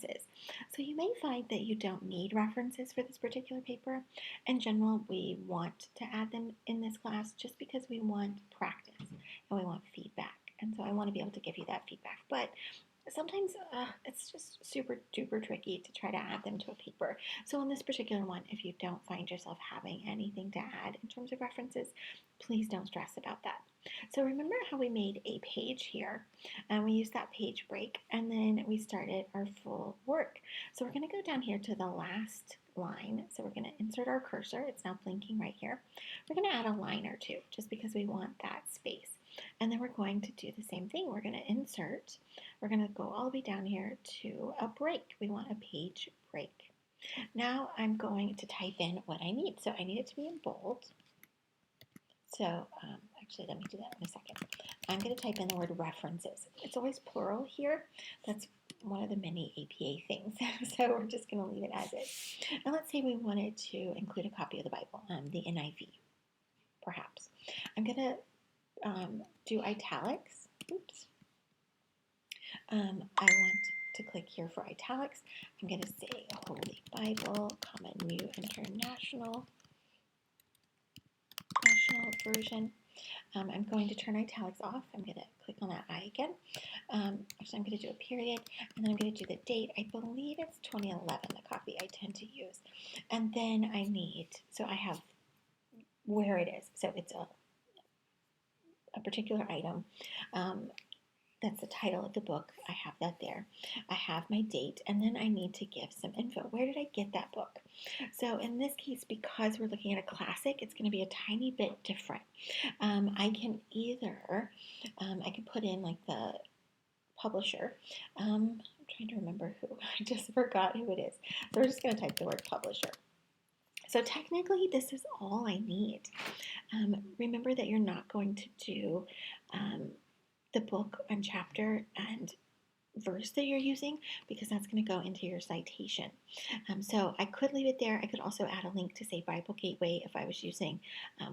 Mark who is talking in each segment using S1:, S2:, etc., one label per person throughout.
S1: references. So you may find that you don't need references for this particular paper. In general, we want to add them in this class just because we want practice and we want feedback. And so I want to be able to give you that feedback. But sometimes it's just super duper tricky to try to add them to a paper. So on this particular one, if you don't find yourself having anything to add in terms of references, please don't stress about that. So remember how we made a page here, and we used that page break, and then we started our full work. So we're going to go down here to the last line. So we're going to insert our cursor. It's now blinking right here. We're going to add a line or two just because we want that space. And then we're going to do the same thing. We're going to insert. We're going to go all the way down here to a break. We want a page break. Now I'm going to type in what I need. So I need it to be in bold. So actually, let me do that in a second. I'm going to type in the word references. It's always plural here. That's one of the many APA things. So we're just going to leave it as is. And let's say we wanted to include a copy of the Bible, the NIV, perhaps. I'm going to do italics. Oops. I want to click here for italics. I'm going to say Holy Bible, New International Version. I'm going to turn italics off. I'm going to click on that I again. So I'm going to do a period, and then I'm going to do the date. I believe it's 2011, the copy I tend to use. And then I have where it is. So it's a particular item. That's the title of the book. I have that there. I have my date, and then I need to give some info. Where did I get that book? So in this case, because we're looking at a classic, it's going to be a tiny bit different. I can either, I can put in like the publisher. I'm trying to remember who. I just forgot who it is. So we're just going to type the word publisher. So technically, this is all I need. Remember that you're not going to do the book and chapter and verse that you're using, because that's going to go into your citation. So I could leave it there. I could also add a link to, say, Bible Gateway if I was using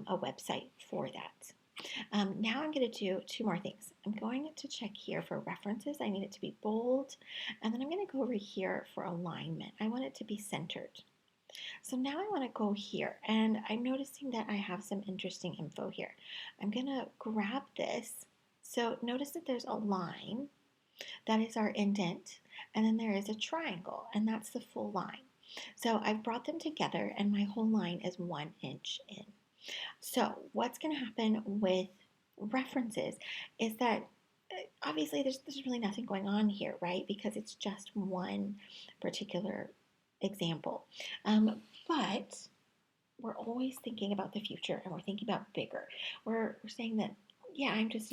S1: a website for that. Now I'm going to do two more things. I'm going to check here for references. I need it to be bold. And then I'm going to go over here for alignment. I want it to be centered. So now I want to go here, and I'm noticing that I have some interesting info here. I'm going to grab this. So notice that there's a line. That is our indent. And then there is a triangle, and that's the full line. So I've brought them together, and my whole line is 1 inch in. So what's going to happen with references is that obviously there's really nothing going on here, right? Because it's just one particular example. But we're always thinking about the future, and we're thinking about bigger. We're saying that, yeah, I'm just,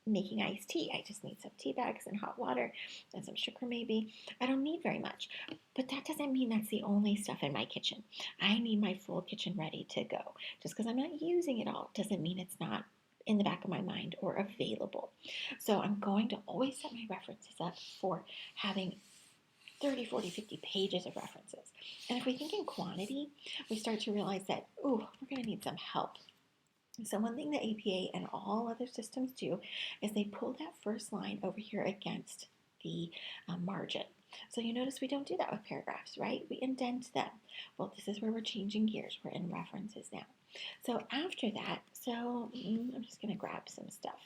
S1: making iced tea. I just need some tea bags and hot water and some sugar maybe. I don't need very much. But that doesn't mean that's the only stuff in my kitchen. I need my full kitchen ready to go. Just because I'm not using it all doesn't mean it's not in the back of my mind or available. So I'm going to always set my references up for having 30, 40, 50 pages of references. And if we think in quantity, we start to realize that, we're going to need some help. So one thing that APA and all other systems do is they pull that first line over here against the margin. So you notice we don't do that with paragraphs, right? We indent them. Well, this is where we're changing gears. We're in references now. So after that, I'm just going to grab some stuff.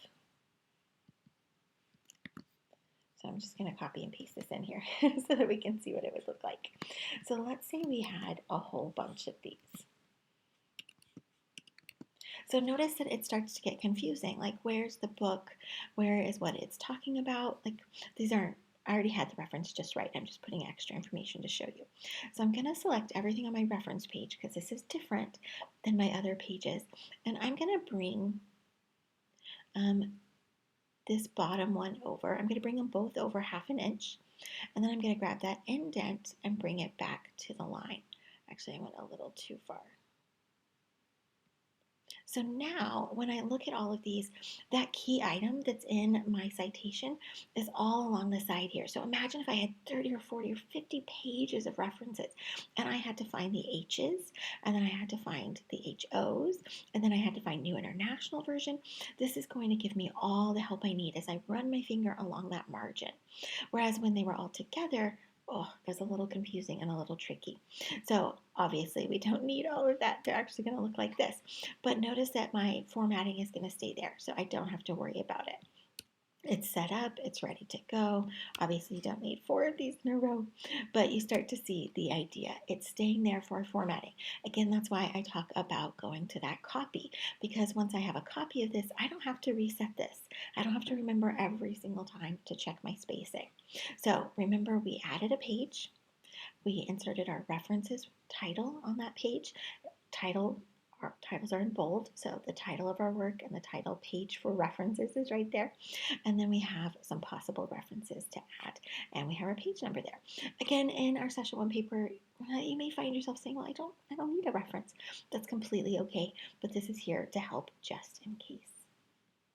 S1: So I'm just going to copy and paste this in here so that we can see what it would look like. So let's say we had a whole bunch of these. So notice that it starts to get confusing. Like, where's the book? Where is what it's talking about? Like, these aren't, I already had the reference just right. I'm just putting extra information to show you. So I'm going to select everything on my reference page because this is different than my other pages. And I'm going to bring this bottom one over. I'm going to bring them both over 1/2 inch. And then I'm going to grab that indent and bring it back to the line. Actually, I went a little too far. So now, when I look at all of these, that key item that's in my citation is all along the side here. So imagine if I had 30 or 40 or 50 pages of references, and I had to find the H's, and then I had to find the HO's, and then I had to find New International Version. This is going to give me all the help I need as I run my finger along that margin. Whereas when they were all together, oh, that's a little confusing and a little tricky. So obviously we don't need all of that. They're actually going to look like this. But notice that my formatting is going to stay there, so I don't have to worry about it. It's set up, it's ready to go. Obviously, you don't need 4 of these in a row, but you start to see the idea. It's staying there for formatting. Again, that's why I talk about going to that copy, because once I have a copy of this, I don't have to reset this. I don't have to remember every single time to check my spacing. So remember, we added a page. We inserted our references title on that page. Our titles are in bold, so the title of our work and the title page for references is right there. And then we have some possible references to add, and we have our page number there. Again, in our session 1 paper, you may find yourself saying, well, I don't need a reference. That's completely okay, but this is here to help just in case.